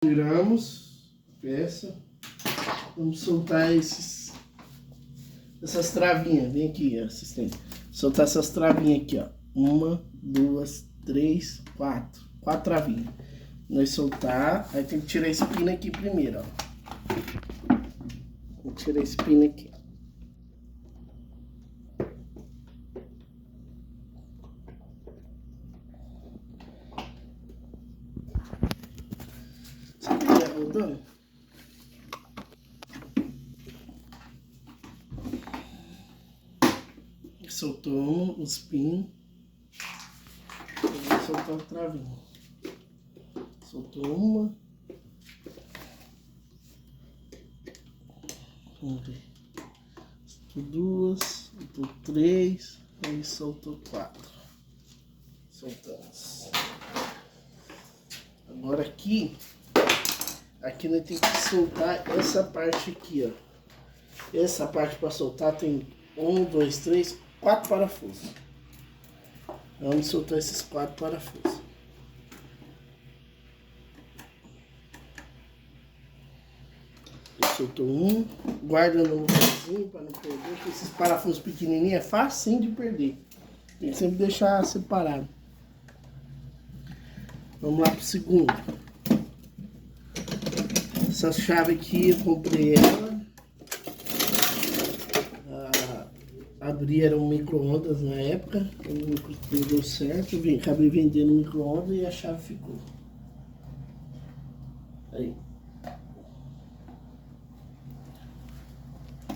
Tiramos a peça. Vamos soltar essas travinhas. Vem aqui, assistente. Soltar essas travinhas aqui, ó. 1, 2, 3, 4. 4 travinhas. Nós soltar, aí tem que tirar esse pino aqui primeiro, ó. Vou tirar esse pino aqui. Você tá rodando? Soltou os pinos. Vou soltar o travinho. Soltou uma. Vamos ver. Soltou 2, soltou 3, aí soltou 4. Soltamos. Agora aqui nós temos que soltar essa parte aqui, ó. Essa parte para soltar tem 1, 2, 3, 4 parafusos. Vamos soltar esses 4 parafusos. Soltou um, guarda no lugarzinho para não perder, porque esses parafusos pequenininhos é facinho de perder. Tem que sempre deixar separado. Vamos lá pro segundo. Essa chave aqui eu comprei ela. Abri, era um micro-ondas na época, não deu certo, acabei vendendo um micro-ondas e a chave ficou. Aí.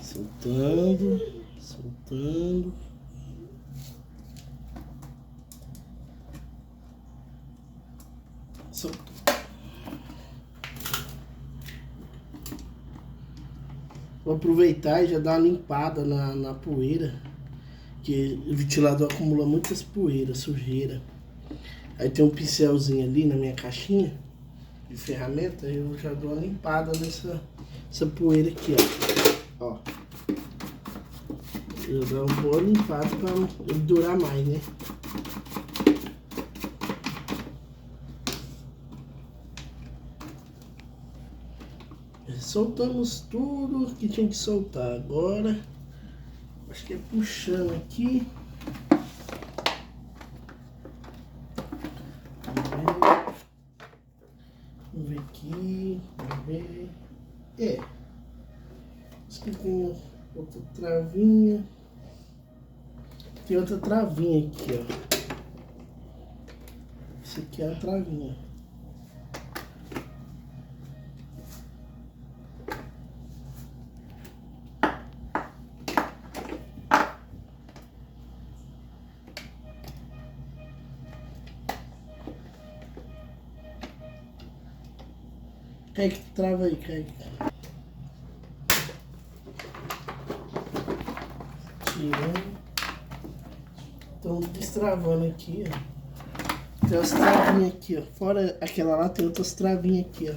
Soltando, soltando. Soltou. Vou aproveitar e já dar uma limpada na poeira, que o ventilador acumula muitas poeiras, sujeira. Aí tem um pincelzinho ali na minha caixinha de ferramenta, eu já dou uma limpada nessa poeira aqui, ó. Eu dou uma boa limpada para ele durar mais, né? Soltamos tudo que tinha que soltar. Agora, acho que é puxando aqui. Vamos ver aqui. Vamos ver. Acho que tem outra travinha. Tem outra travinha aqui, ó. Essa aqui é a travinha. Kaique, trava aí, Kaique. Tirando. Estão destravando aqui, ó. Tem umas travinhas aqui, ó. Fora aquela lá, tem outras travinhas aqui, ó.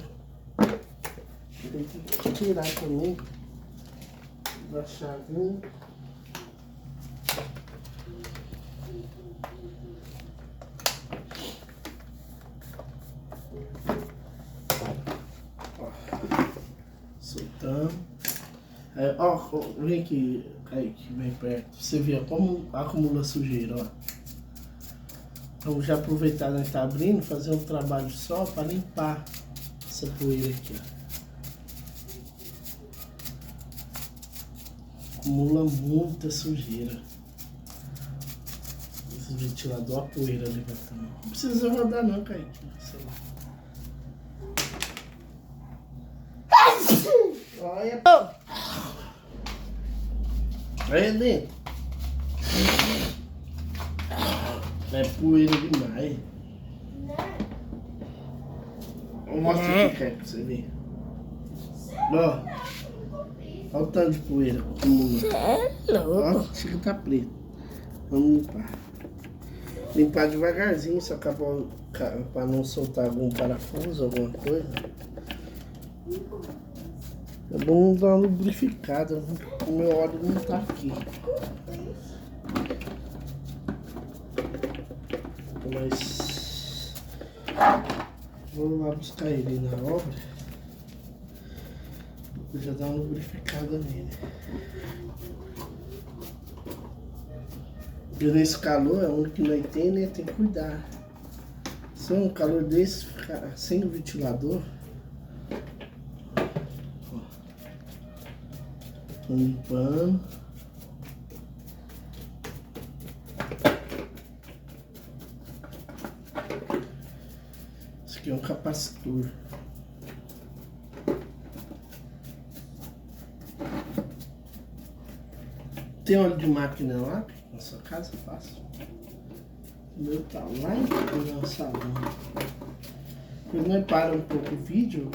Tem que tirar também. Da chavinha. Soltando. Ó, vem aqui, Kaique, bem perto. Você vê como acumula sujeira, ó. Vamos já aproveitar, né, que tá abrindo, fazer um trabalho só para limpar essa poeira aqui, ó. Acumula muita sujeira. Esse ventilador, a poeira levantando. Não precisa rodar não, Kaique. Sei lá. Olha. Aí dentro. É poeira demais. Mostra aqui, Kaique, pra você ver. Ó. Olha o tanto de poeira. Ó, chega tá preto. Vamos limpar. Limpar devagarzinho, só para não soltar algum parafuso, alguma coisa. É bom dar uma lubrificada, o meu óleo não tá aqui. Mas Vou lá buscar ele na obra. Vou já dar uma lubrificada nele. E nesse calor, é o único que não tem, né? Tem que cuidar. Se um calor desse ficar sem o ventilador, ó, tô limpando. Isso aqui é um capacitor. Tem óleo de máquina lá na sua casa? Fácil. O meu tá lá no salão. Depois nós paramos um pouco o vídeo.